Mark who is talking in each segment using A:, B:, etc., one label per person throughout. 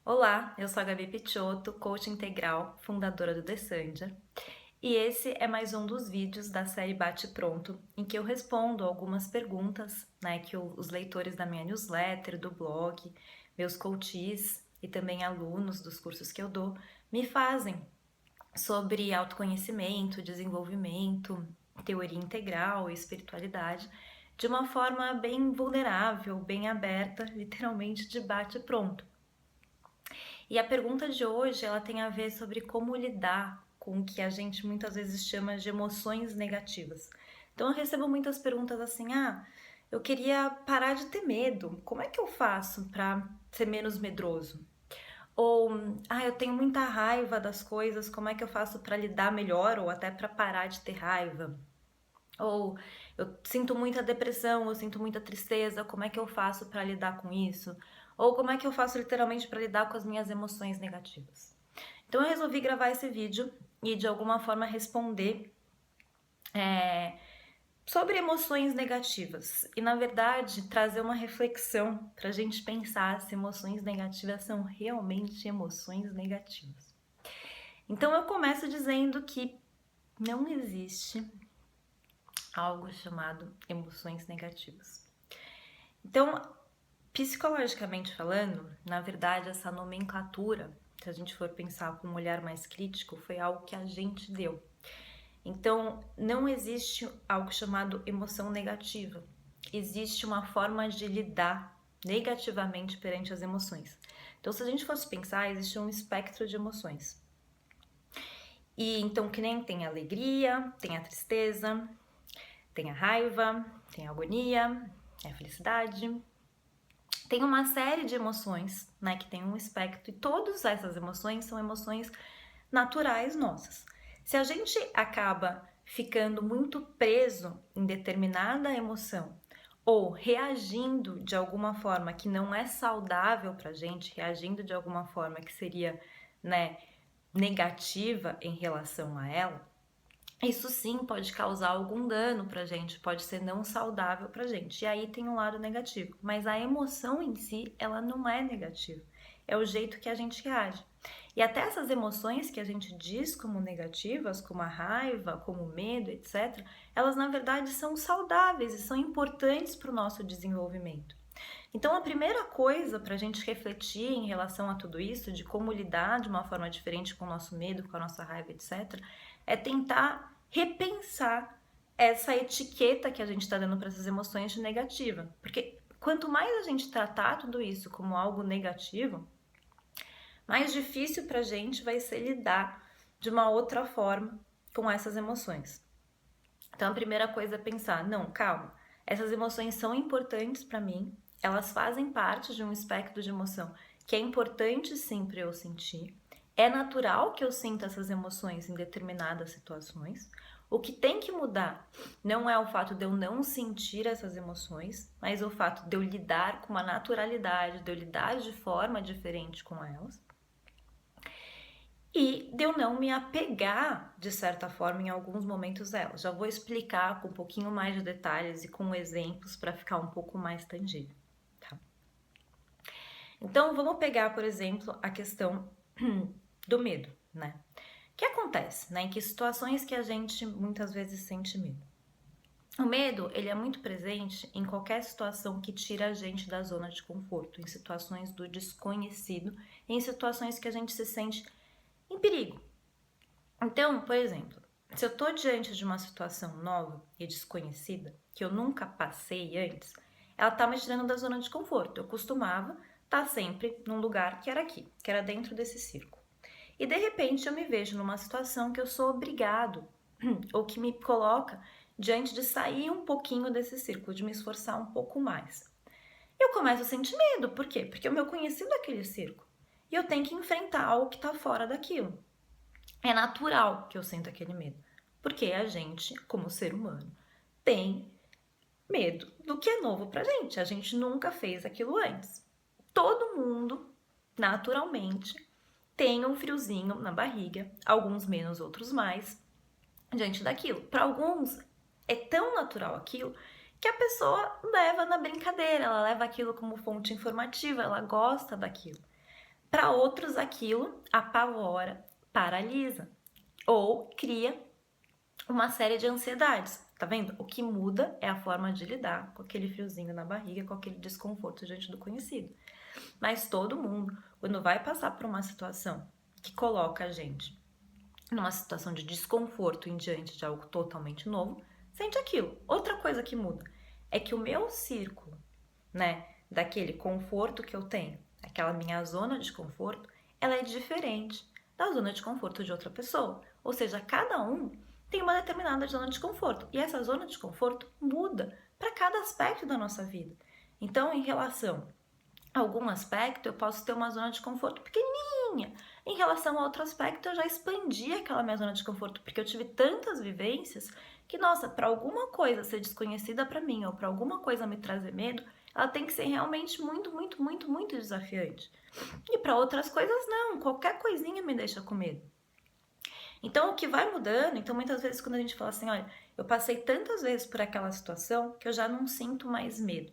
A: Olá, eu sou a Gabi Picciotto, coach integral, fundadora do Dessandia, e esse é mais um dos vídeos da série Bate Pronto, em que eu respondo algumas perguntas, que os leitores da minha newsletter, do blog, meus coaches e também alunos dos cursos que eu dou me fazem sobre autoconhecimento, desenvolvimento, teoria integral e espiritualidade, de uma forma bem vulnerável, bem aberta, literalmente de bate pronto. E a pergunta de hoje, ela tem a ver sobre como lidar com o que a gente muitas vezes chama de emoções negativas. Então eu recebo muitas perguntas assim: eu queria parar de ter medo. Como é que eu faço para ser menos medroso? Ou, eu tenho muita raiva das coisas, como é que eu faço para lidar melhor ou até para parar de ter raiva? Ou eu sinto muita depressão, eu sinto muita tristeza, como é que eu faço para lidar com isso? Ou como é que eu faço literalmente para lidar com as minhas emoções negativas? Então eu resolvi gravar esse vídeo e de alguma forma responder sobre emoções negativas e, na verdade, trazer uma reflexão para a gente pensar se emoções negativas são realmente emoções negativas. Então eu começo dizendo que não existe algo chamado emoções negativas. Então, psicologicamente falando, na verdade, essa nomenclatura, se a gente for pensar com um olhar mais crítico, foi algo que a gente deu. Então, não existe algo chamado emoção negativa. Existe uma forma de lidar negativamente perante as emoções. Então, se a gente fosse pensar, existe um espectro de emoções. E então, que nem tem a alegria, tem a tristeza, tem a raiva, tem a agonia, tem a felicidade. Tem uma série de emoções, que tem um espectro, e todas essas emoções são emoções naturais nossas. Se a gente acaba ficando muito preso em determinada emoção ou reagindo de alguma forma que não é saudável pra gente, reagindo de alguma forma que seria, negativa em relação a ela, isso sim pode causar algum dano pra gente, pode ser não saudável pra gente. E aí tem um lado negativo. Mas a emoção em si, ela não é negativa. É o jeito que a gente reage. E até essas emoções que a gente diz como negativas, como a raiva, como o medo, etc., elas na verdade são saudáveis e são importantes para o nosso desenvolvimento. Então, a primeira coisa para a gente refletir em relação a tudo isso, de como lidar de uma forma diferente com o nosso medo, com a nossa raiva, etc., é tentar repensar essa etiqueta que a gente está dando para essas emoções de negativa. Porque quanto mais a gente tratar tudo isso como algo negativo, mais difícil para a gente vai ser lidar de uma outra forma com essas emoções. Então, a primeira coisa é pensar: não, calma, essas emoções são importantes para mim, elas fazem parte de um espectro de emoção que é importante sim para eu sentir. É natural que eu sinta essas emoções em determinadas situações. O que tem que mudar não é o fato de eu não sentir essas emoções, mas o fato de eu lidar com uma naturalidade, de eu lidar de forma diferente com elas e de eu não me apegar, de certa forma, em alguns momentos delas. Já vou explicar com um pouquinho mais de detalhes e com exemplos para ficar um pouco mais tangível, tá? Então, vamos pegar, por exemplo, a questão do medo, né? O que acontece, Em que situações que a gente muitas vezes sente medo? O medo, ele é muito presente em qualquer situação que tira a gente da zona de conforto, em situações do desconhecido, em situações que a gente se sente em perigo. Então, por exemplo, se eu tô diante de uma situação nova e desconhecida, que eu nunca passei antes, ela tá me tirando da zona de conforto. Eu costumava estar sempre num lugar que era aqui, que era dentro desse círculo. E de repente eu me vejo numa situação que eu sou obrigado, ou que me coloca diante de sair um pouquinho desse círculo, de me esforçar um pouco mais. Eu começo a sentir medo, por quê? Porque o meu conhecido é aquele círculo. E eu tenho que enfrentar algo que está fora daquilo. É natural que eu sinta aquele medo, porque a gente, como ser humano, tem medo do que é novo pra gente. A gente nunca fez aquilo antes. Todo mundo, naturalmente, tem um friozinho na barriga, alguns menos, outros mais, diante daquilo. Para alguns, é tão natural aquilo que a pessoa leva na brincadeira, ela leva aquilo como fonte informativa, ela gosta daquilo. Para outros, aquilo apavora, paralisa ou cria uma série de ansiedades. Tá vendo? O que muda é a forma de lidar com aquele friozinho na barriga, com aquele desconforto diante do conhecido. Mas todo mundo, quando vai passar por uma situação que coloca a gente numa situação de desconforto em diante de algo totalmente novo, sente aquilo. Outra coisa que muda é que o meu círculo, né, daquele conforto que eu tenho, aquela minha zona de conforto, ela é diferente da zona de conforto de outra pessoa. Ou seja, cada um tem uma determinada zona de conforto e essa zona de conforto muda para cada aspecto da nossa vida. Então, em relação a algum aspecto, eu posso ter uma zona de conforto pequenininha. Em relação a outro aspecto, eu já expandi aquela minha zona de conforto, porque eu tive tantas vivências que, nossa, para alguma coisa ser desconhecida para mim ou para alguma coisa me trazer medo, ela tem que ser realmente muito, muito, muito, muito desafiante. E para outras coisas, não. Qualquer coisinha me deixa com medo. Então, o que vai mudando, então muitas vezes quando a gente fala assim, olha, eu passei tantas vezes por aquela situação que eu já não sinto mais medo.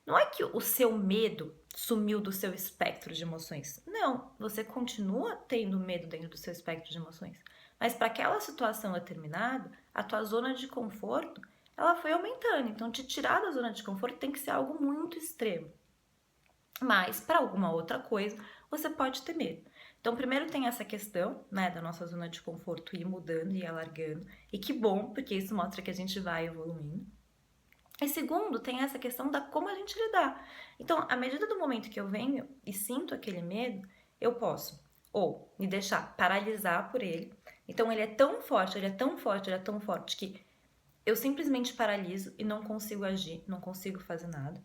A: Não é que o seu medo sumiu do seu espectro de emoções. Não, você continua tendo medo dentro do seu espectro de emoções. Mas para aquela situação determinada, a tua zona de conforto, ela foi aumentando. Então, te tirar da zona de conforto tem que ser algo muito extremo. Mas para alguma outra coisa, você pode ter medo. Então, primeiro tem essa questão, né, da nossa zona de conforto ir mudando e alargando. E que bom, porque isso mostra que a gente vai evoluindo. E segundo, tem essa questão da como a gente lidar. Então, à medida do momento que eu venho e sinto aquele medo, eu posso ou me deixar paralisar por ele. Então, ele é tão forte, ele é tão forte, ele é tão forte que eu simplesmente paraliso e não consigo agir, não consigo fazer nada.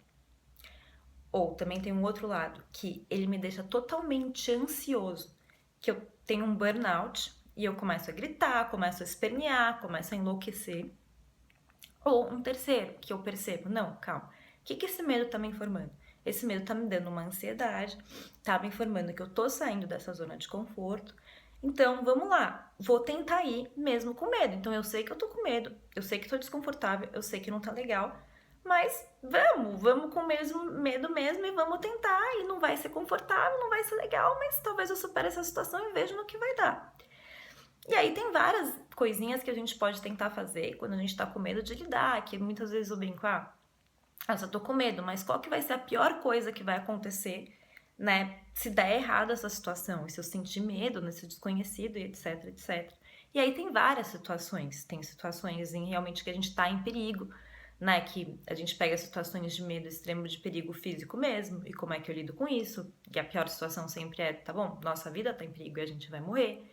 A: Ou também tem um outro lado, que ele me deixa totalmente ansioso, que eu tenho um burnout e eu começo a gritar, começo a espernear, começo a enlouquecer. Ou um terceiro, que eu percebo, não, calma, o que esse medo tá me informando? Esse medo tá me dando uma ansiedade, tá me informando que eu tô saindo dessa zona de conforto. Então, vamos lá, vou tentar ir mesmo com medo. Então, eu sei que eu tô com medo, eu sei que tô desconfortável, eu sei que não tá legal, mas vamos com mesmo medo mesmo e vamos tentar. E não vai ser confortável, não vai ser legal, mas talvez eu supere essa situação e veja no que vai dar. E aí tem várias coisinhas que a gente pode tentar fazer quando a gente tá com medo de lidar, que muitas vezes eu brinco, eu só tô com medo, mas qual que vai ser a pior coisa que vai acontecer, né, se der errado essa situação, e se eu sentir medo nesse desconhecido e etc, etc. E aí tem várias situações, tem situações em realmente que a gente tá em perigo, né, que a gente pega situações de medo extremo de perigo físico mesmo, e como é que eu lido com isso, e a pior situação sempre é, tá bom, nossa vida tá em perigo e a gente vai morrer.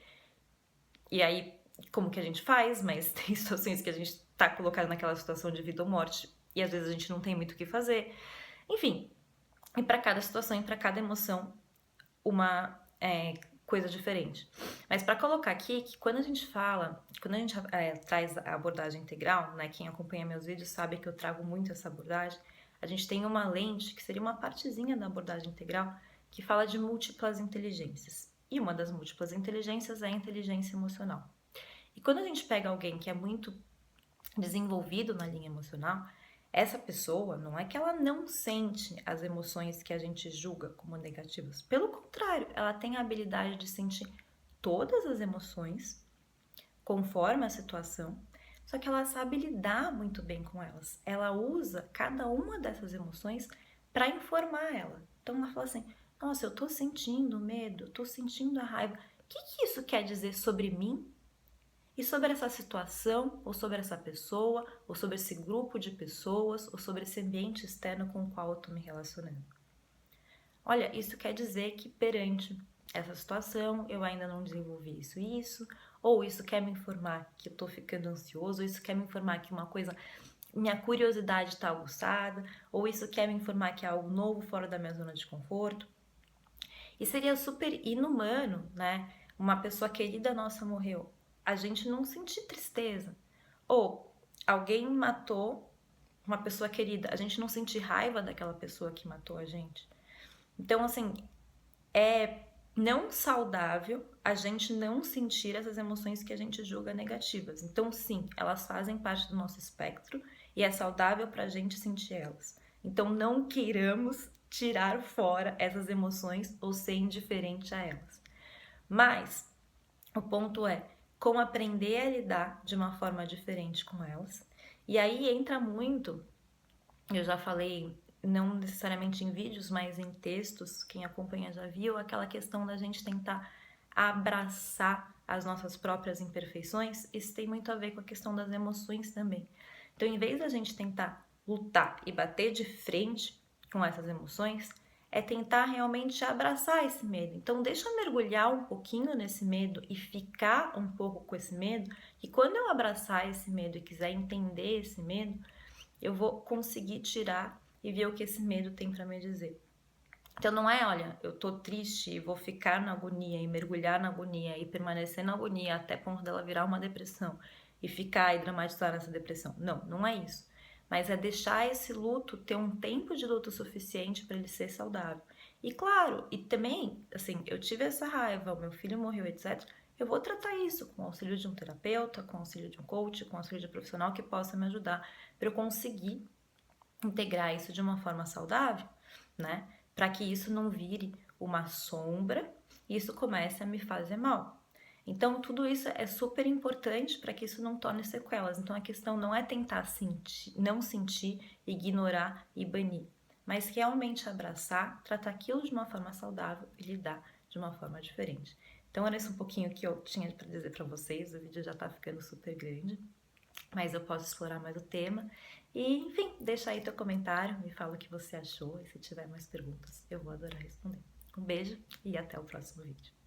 A: E aí, como que a gente faz? Mas tem situações que a gente tá colocado naquela situação de vida ou morte e às vezes a gente não tem muito o que fazer. Enfim, e para cada situação e para cada emoção, uma coisa diferente. Mas para colocar aqui que quando a gente fala, quando a gente traz a abordagem integral, né? Quem acompanha meus vídeos sabe que eu trago muito essa abordagem. A gente tem uma lente que seria uma partezinha da abordagem integral que fala de múltiplas inteligências. E uma das múltiplas inteligências é a inteligência emocional. E quando a gente pega alguém que é muito desenvolvido na linha emocional, essa pessoa não é que ela não sente as emoções que a gente julga como negativas. Pelo contrário, ela tem a habilidade de sentir todas as emoções conforme a situação, só que ela sabe lidar muito bem com elas. Ela usa cada uma dessas emoções para informar ela. Então ela fala assim: nossa, eu tô sentindo medo, tô sentindo a raiva. O que isso quer dizer sobre mim? E sobre essa situação, ou sobre essa pessoa, ou sobre esse grupo de pessoas, ou sobre esse ambiente externo com o qual eu tô me relacionando. Olha, isso quer dizer que perante essa situação eu ainda não desenvolvi isso, ou isso quer me informar que eu tô ficando ansioso, ou isso quer me informar que uma coisa, minha curiosidade tá aguçada, ou isso quer me informar que é algo novo fora da minha zona de conforto. E seria super inumano, né? Uma pessoa querida nossa morreu, a gente não sentir tristeza. Ou alguém matou uma pessoa querida, a gente não sentir raiva daquela pessoa que matou a gente. Então, assim, é não saudável a gente não sentir essas emoções que a gente julga negativas. Então, sim, elas fazem parte do nosso espectro e é saudável pra gente sentir elas. Então, não queiramos tirar fora essas emoções ou ser indiferente a elas. Mas o ponto é como aprender a lidar de uma forma diferente com elas. E aí entra muito, eu já falei, não necessariamente em vídeos, mas em textos, quem acompanha já viu, aquela questão da gente tentar abraçar as nossas próprias imperfeições. Isso tem muito a ver com a questão das emoções também. Então, em vez da gente tentar lutar e bater de frente com essas emoções, é tentar realmente abraçar esse medo. Então, deixa eu mergulhar um pouquinho nesse medo e ficar um pouco com esse medo, e quando eu abraçar esse medo e quiser entender esse medo, eu vou conseguir tirar e ver o que esse medo tem para me dizer. Então não é, olha, eu tô triste e vou ficar na agonia e mergulhar na agonia e permanecer na agonia até ponto dela virar uma depressão e ficar e dramatizar nessa depressão. Não, não é isso. Mas é deixar esse luto ter um tempo de luto suficiente para ele ser saudável. E claro, e também, assim, eu tive essa raiva, o meu filho morreu, etc. Eu vou tratar isso com o auxílio de um terapeuta, com o auxílio de um coach, com o auxílio de um profissional que possa me ajudar para eu conseguir integrar isso de uma forma saudável, né? Para que isso não vire uma sombra e isso comece a me fazer mal. Então, tudo isso é super importante para que isso não torne sequelas. Então, a questão não é tentar sentir, não sentir, ignorar e banir, mas realmente abraçar, tratar aquilo de uma forma saudável e lidar de uma forma diferente. Então, era isso um pouquinho que eu tinha para dizer para vocês. O vídeo já está ficando super grande, mas eu posso explorar mais o tema. E, enfim, deixa aí teu comentário, me fala o que você achou e se tiver mais perguntas, eu vou adorar responder. Um beijo e até o próximo vídeo.